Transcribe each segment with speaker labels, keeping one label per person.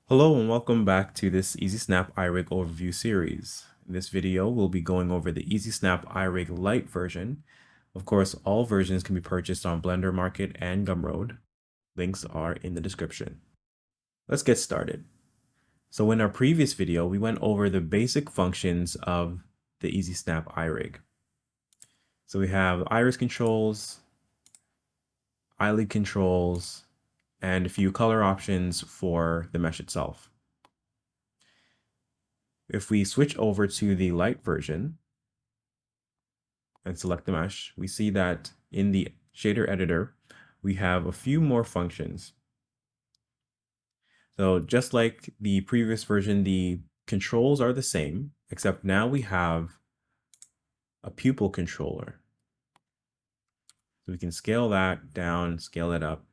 Speaker 1: Hello and welcome back to this EasySnap Eye Rig overview series. In this video, we'll be going over the EasySnap Eye Rig Lite version. Of course, all versions can be purchased on Blender Market and Gumroad. Links are in the description. Let's get started. So in our previous video, we went over the basic functions of the EasySnap Eye Rig. So we have iris controls, eyelid controls, and a few color options for the mesh itself. If we switch over to the light version and select the mesh, we see that in the shader editor, we have a few more functions. So just like the previous version, the controls are the same, except now we have a pupil controller. So we can scale that down, scale it up.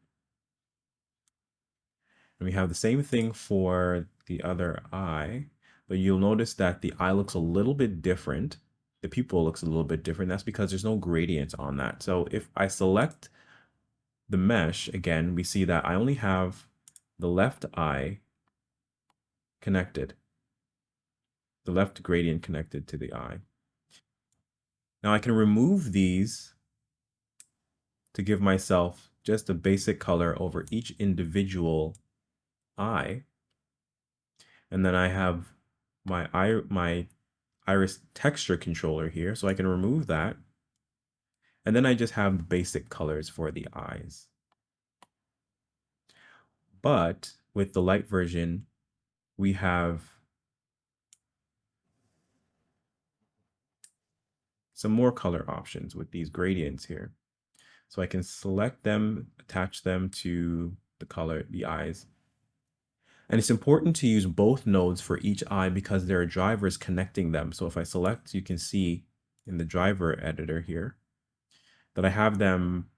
Speaker 1: And we have the same thing for the other eye, but you'll notice that the eye looks a little bit different. The pupil looks a little bit different. That's because there's no gradient on that. So if I select the mesh, again, we see that I only have the left eye connected, the left gradient connected to the eye. Now I can remove these to give myself just a basic color over each individual eye. And then I have my iris texture controller here, so I can remove that. And then I just have the basic colors for the eyes. But with the light version, we have some more color options with these gradients here. So I can select them, attach them to the color, the eyes. And it's important to use both nodes for each eye because there are drivers connecting them. So if I select, you can see in the driver editor here that I have them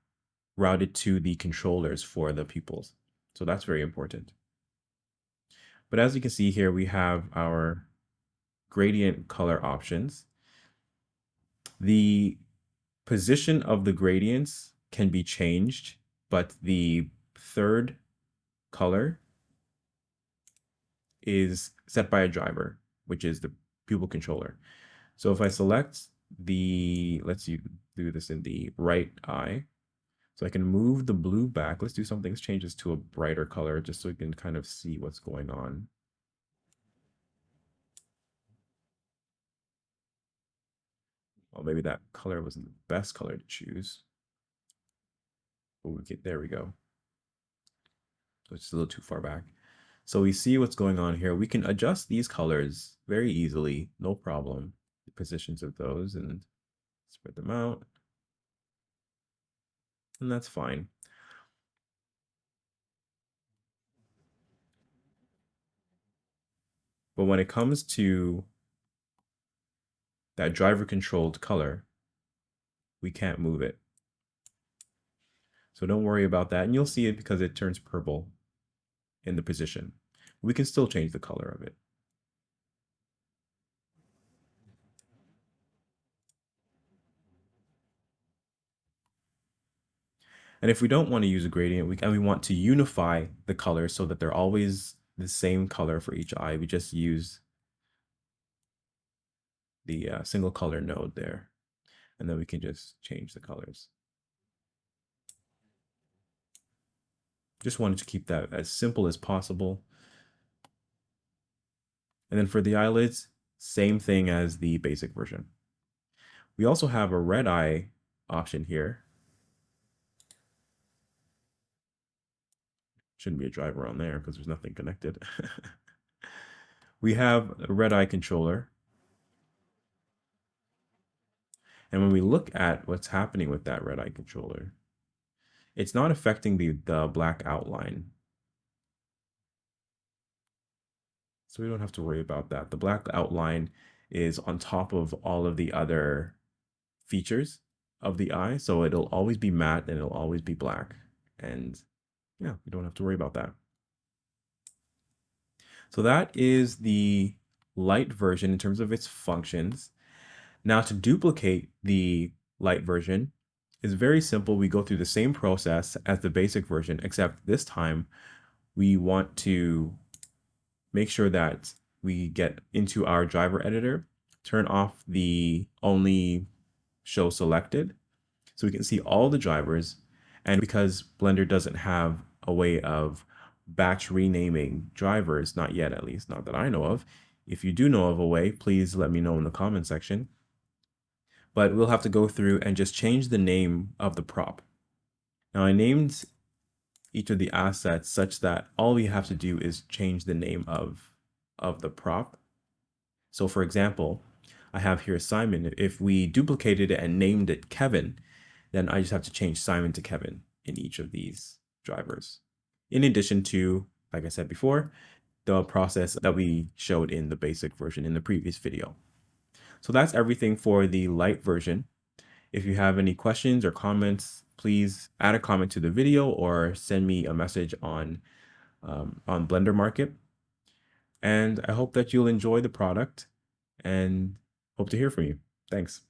Speaker 1: routed to the controllers for the pupils. So that's very important. But as you can see here, we have our gradient color options. The position of the gradients can be changed, but the third color is set by a driver, which is the pupil controller. So if I select let's do this in the right eye. So I can move the blue back. Let's do something, let's change this to a brighter color just so we can kind of see what's going on. Well, maybe that color wasn't the best color to choose. But there we go. So it's a little too far back. So we see what's going on here. We can adjust these colors very easily, no problem. The positions of those and spread them out. And that's fine. But when it comes to that driver controlled color, we can't move it. So don't worry about that. And you'll see it because it turns purple in the position. We can still change the color of it. And if we don't want to use a gradient, we want to unify the colors so that they're always the same color for each eye, we just use the single color node there. And then we can just change the colors. Just wanted to keep that as simple as possible. And then for the eyelids, same thing as the basic version. We also have a red eye option here. Shouldn't be a driver on there because there's nothing connected. We have a red eye controller. And when we look at what's happening with that red eye controller, it's not affecting the black outline. So we don't have to worry about that. The black outline is on top of all of the other features of the eye. So it'll always be matte and it'll always be black. And yeah, you don't have to worry about that. So that is the light version in terms of its functions. Now to duplicate the light version is very simple. We go through the same process as the basic version, except this time we want to make sure that we get into our driver editor, turn off the only show selected so we can see all the drivers. And because Blender doesn't have a way of batch renaming drivers, not yet at least, not that I know of. If you do know of a way, please let me know in the comment section. But we'll have to go through and just change the name of the prop. Now I named each of the assets such that all we have to do is change the name of the prop. So for example, I have here Simon. If we duplicated it and named it Kevin, then I just have to change Simon to Kevin in each of these drivers. In addition to, like I said before, the process that we showed in the basic version in the previous video. So that's everything for the light version. If you have any questions or comments, please add a comment to the video or send me a message on Blender Market. And I hope that you'll enjoy the product and hope to hear from you. Thanks.